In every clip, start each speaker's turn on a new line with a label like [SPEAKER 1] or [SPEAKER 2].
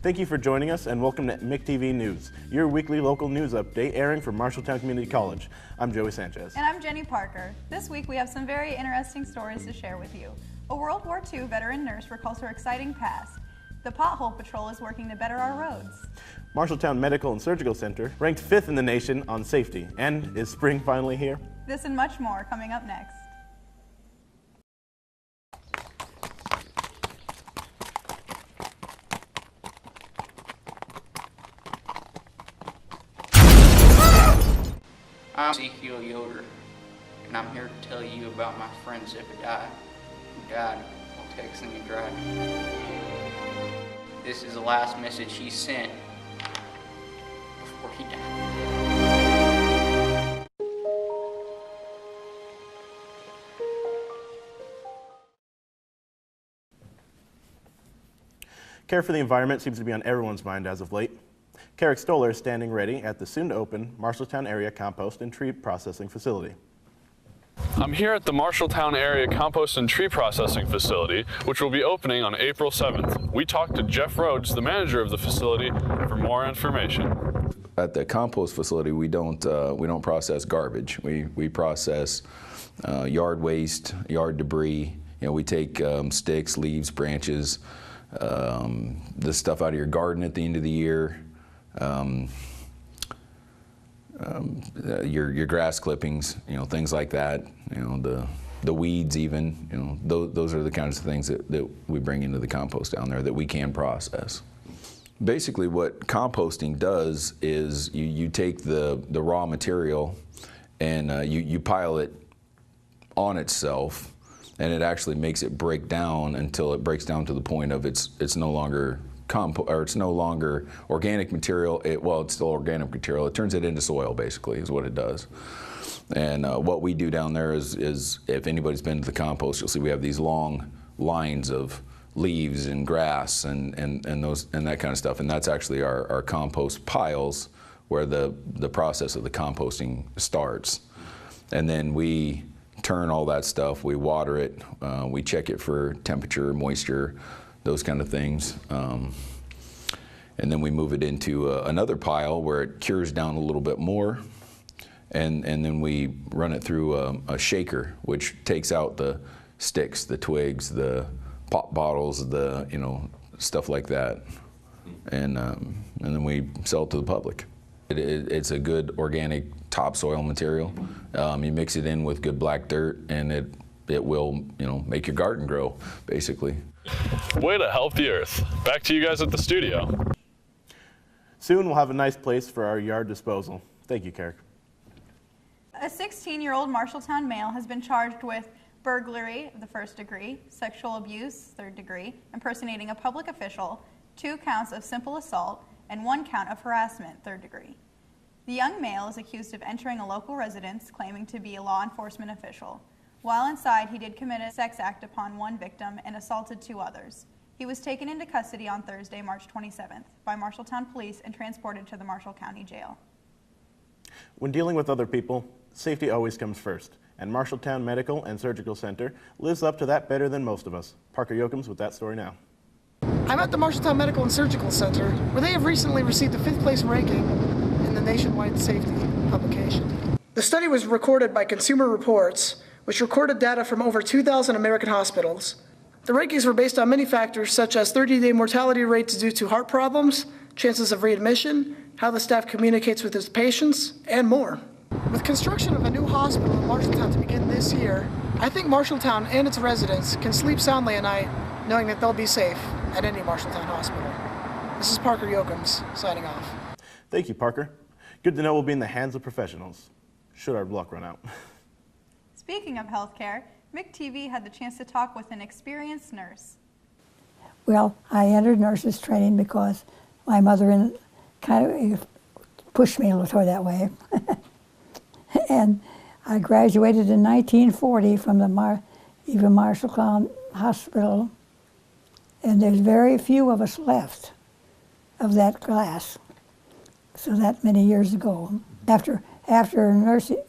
[SPEAKER 1] Thank you for joining us and welcome to MIC-TV News, your weekly local news update airing from Marshalltown Community College. I'm Joey Sanchez.
[SPEAKER 2] And I'm Jenny Parker. This week we have some very interesting stories to share with you. A World War II veteran nurse recalls her exciting past. The Pothole Patrol is working to better our roads.
[SPEAKER 1] Marshalltown Medical and Surgical Center ranked 5th in the nation on safety. And is spring finally here?
[SPEAKER 2] This and much more coming up next.
[SPEAKER 3] I'm Ezekiel Yoder, and I'm here to tell you about my friend Zip who died while texting and driving. This is the last message he sent before he died.
[SPEAKER 1] Care for the environment seems to be on everyone's mind as of late. Carrick Stoller is standing ready at the soon-to-open Marshalltown Area Compost and Tree Processing Facility.
[SPEAKER 4] I'm here at the Marshalltown Area Compost and Tree Processing Facility, which will be opening on April 7th. We talked to Jeff Rhodes, the manager of the facility, for more information.
[SPEAKER 5] At the compost facility, we don't process garbage. We process yard waste, yard debris. You know, we take sticks, leaves, branches, the stuff out of your garden at the end of the year. Your grass clippings, you know, things like that, you know, the weeds even, you know, those are the kinds of things that we bring into the compost down there that we can process. Basically what composting does is you take the raw material and you pile it on itself, and it actually makes it break down until it breaks down to the point of it's no longer it's no longer organic material. Well, it's still organic material. It turns it into soil, basically, is what it does. And what we do down there is if anybody's been to the compost, you'll see we have these long lines of leaves and grass and that kind of stuff. And that's actually our compost piles where the process of the composting starts. And then we turn all that stuff, we water it, we check it for temperature, moisture, those kind of things. And then we move it into another pile where it cures down a little bit more. And then we run it through a shaker, which takes out the sticks, the twigs, the pop bottles, stuff like that. And then we sell it to the public. It's a good organic topsoil material. You mix it in with good black dirt and it will, make your garden grow, basically.
[SPEAKER 4] Way to help the earth. Back to you guys at the studio.
[SPEAKER 1] Soon we'll have a nice place for our yard disposal. Thank you, Carrick.
[SPEAKER 2] A 16-year-old Marshalltown male has been charged with burglary of the 1st degree, sexual abuse, 3rd degree, impersonating a public official, 2 counts of simple assault, and 1 count of harassment, 3rd degree. The young male is accused of entering a local residence claiming to be a law enforcement official. While inside, he did commit a sex act upon 1 victim and assaulted 2 others. He was taken into custody on Thursday, March 27th, by Marshalltown Police and transported to the Marshall County Jail.
[SPEAKER 1] When dealing with other people, safety always comes first, and Marshalltown Medical and Surgical Center lives up to that better than most of us. Parker Yokums with that story now.
[SPEAKER 6] I'm at the Marshalltown Medical and Surgical Center, where they have recently received the 5th place ranking in the nationwide safety publication. The study was recorded by Consumer Reports, which recorded data from over 2,000 American hospitals. The rankings were based on many factors such as 30-day mortality rates due to heart problems, chances of readmission, how the staff communicates with its patients, and more. With construction of a new hospital in Marshalltown to begin this year, I think Marshalltown and its residents can sleep soundly at night knowing that they'll be safe at any Marshalltown hospital. This is Parker Yokums, signing off.
[SPEAKER 1] Thank you, Parker. Good to know we'll be in the hands of professionals, should our luck run out.
[SPEAKER 2] Speaking of healthcare, MIC-TV had the chance to talk with an experienced nurse.
[SPEAKER 7] Well, I entered nurses training because my mother kind of pushed me a little toward that way. And I graduated in 1940 from the Marshalltown Hospital, and there's very few of us left of that class. So that many years ago. After nursing,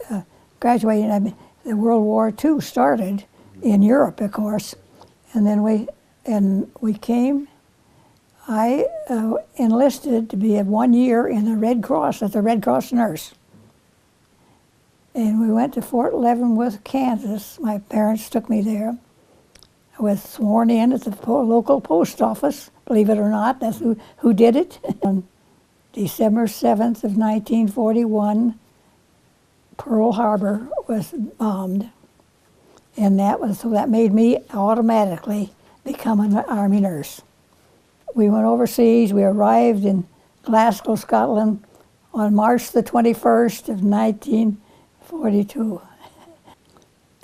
[SPEAKER 7] graduating, the World War II started in Europe, of course, and then we came I enlisted to be 1 year in the Red Cross as a Red Cross nurse. And we went to Fort Leavenworth, Kansas. My parents took me there. I was sworn in at the local post office, believe it or not. That's who did it. On December 7th of 1941, Pearl Harbor was bombed. And that made me automatically become an Army nurse. We went overseas. We arrived in Glasgow, Scotland on March the 21st of 1942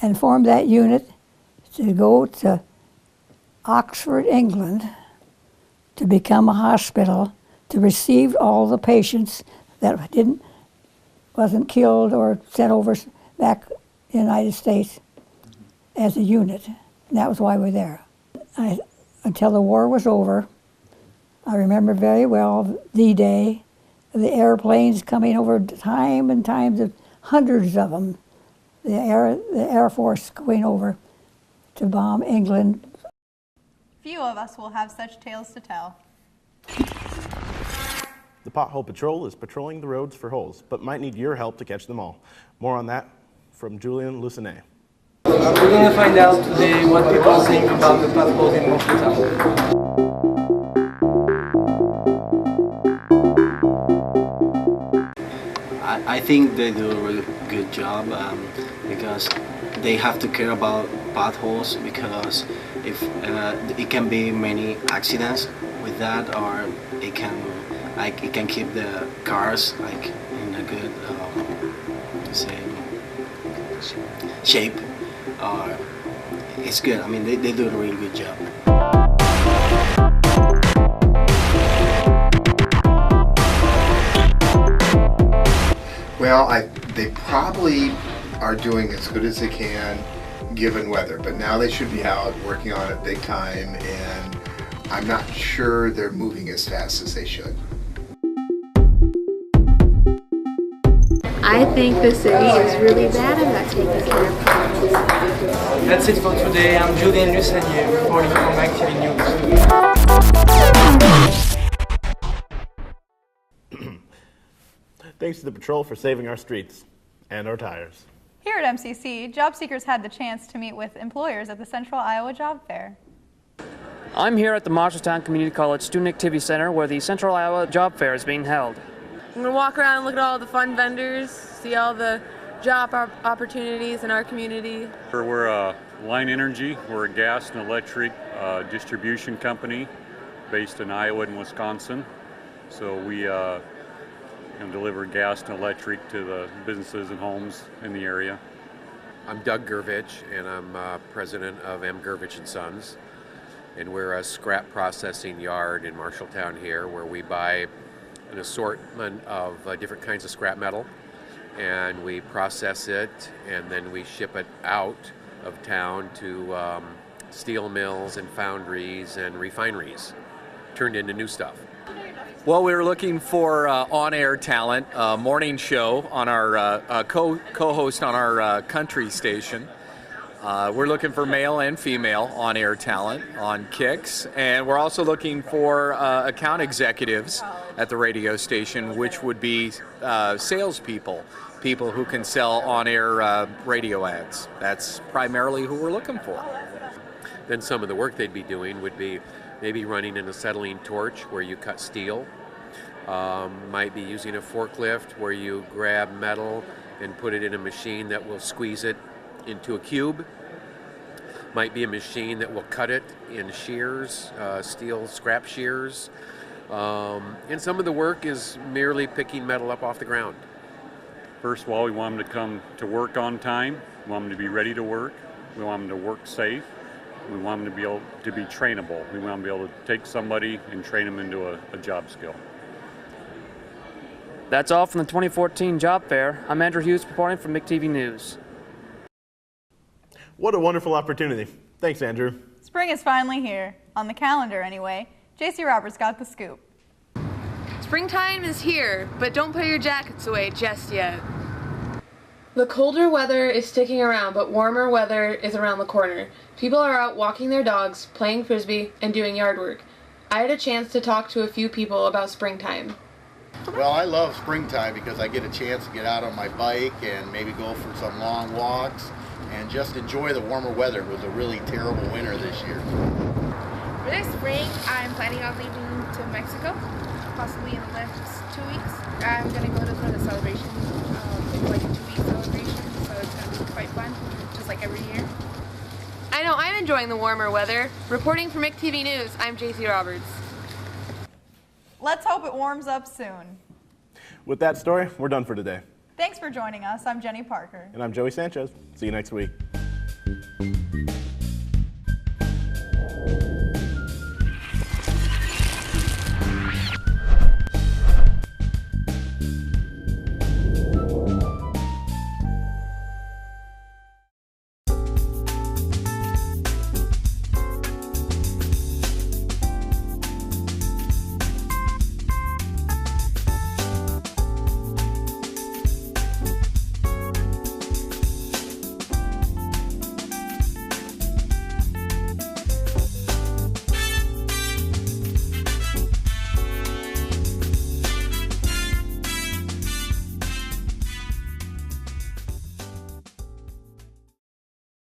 [SPEAKER 7] and formed that unit to go to Oxford, England to become a hospital to receive all the patients that wasn't killed or sent over back in the United States as a unit. And that was why we're there. Until the war was over, I remember very well D-Day, the airplanes coming over time and times, of hundreds of them, the Air Force going over to bomb England.
[SPEAKER 2] Few of us will have such tales to tell.
[SPEAKER 1] The Pothole Patrol is patrolling the roads for holes, but might need your help to catch them all. More on that from Julian Lucinet.
[SPEAKER 8] We're going to find out today what people think about the potholes in Marshalltown.
[SPEAKER 9] I think they do a really good job because they have to care about potholes, because if it can be many accidents with that, or it can keep the cars in a good shape. It's good. I mean, they do a really good job.
[SPEAKER 10] Well, they probably are doing as good as they can given weather, but now they should be out working on it big time, and I'm not sure they're moving as fast as they should.
[SPEAKER 11] I think the city is really bad about taking care of potholes.
[SPEAKER 8] That's it for today. I'm Julian Lucinet, reporting from Active News.
[SPEAKER 1] Thanks to the patrol for saving our streets and our tires.
[SPEAKER 2] Here at MCC, job seekers had the chance to meet with employers at the Central Iowa Job Fair.
[SPEAKER 12] I'm here at the Marshalltown Community College Student Activity Center where the Central Iowa Job Fair is being held.
[SPEAKER 11] I'm going to walk around and look at all the fun vendors, see all the job opportunities in our community.
[SPEAKER 13] We're Line Energy. We're a gas and electric distribution company based in Iowa and Wisconsin. So we deliver gas and electric to the businesses and homes in the area.
[SPEAKER 14] I'm Doug Gervich, and I'm president of M. Gervich & Sons. And we're a scrap processing yard in Marshalltown here, where we buy an assortment of different kinds of scrap metal, and we process it, and then we ship it out of town to steel mills and foundries and refineries, turned into new stuff.
[SPEAKER 15] Well, we were looking for on-air talent, morning show on our co-host on our country station. We're looking for male and female on-air talent on Kicks, and we're also looking for account executives at the radio station, which would be salespeople, people who can sell on-air radio ads. That's primarily who we're looking for.
[SPEAKER 14] Then some of the work they'd be doing would be maybe running an acetylene torch where you cut steel, might be using a forklift where you grab metal and put it in a machine that will squeeze it into a cube. Might be a machine that will cut it in shears, steel scrap shears. And some of the work is merely picking metal up off the ground.
[SPEAKER 13] First of all, we want them to come to work on time. We want them to be ready to work. We want them to work safe. We want them to be able to be trainable. We want them to be able to take somebody and train them into a job skill.
[SPEAKER 12] That's all from the 2014 Job Fair. I'm Andrew Hughes reporting from McTV News.
[SPEAKER 1] What a wonderful opportunity. Thanks, Andrew.
[SPEAKER 2] Spring is finally here. On the calendar, anyway. JC Roberts got the scoop.
[SPEAKER 11] Springtime is here, but don't put your jackets away just yet. The colder weather is sticking around, but warmer weather is around the corner. People are out walking their dogs, playing frisbee, and doing yard work. I had a chance to talk to a few people about springtime.
[SPEAKER 16] Well, I love springtime because I get a chance to get out on my bike and maybe go for some long walks and just enjoy the warmer weather. It was a really terrible winter this year.
[SPEAKER 17] For this spring, I'm planning on leaving to Mexico, possibly in the next 2 weeks. I'm going to go to the celebration, it's like a 2-week celebration, so it's going to be quite fun, just like every year.
[SPEAKER 11] I know I'm enjoying the warmer weather. Reporting for McTV News, I'm JC Roberts.
[SPEAKER 2] Let's hope it warms up soon.
[SPEAKER 1] With that story, we're done for today.
[SPEAKER 2] Thanks for joining us. I'm Jenny Parker.
[SPEAKER 1] And I'm Joey Sanchez. See you next week.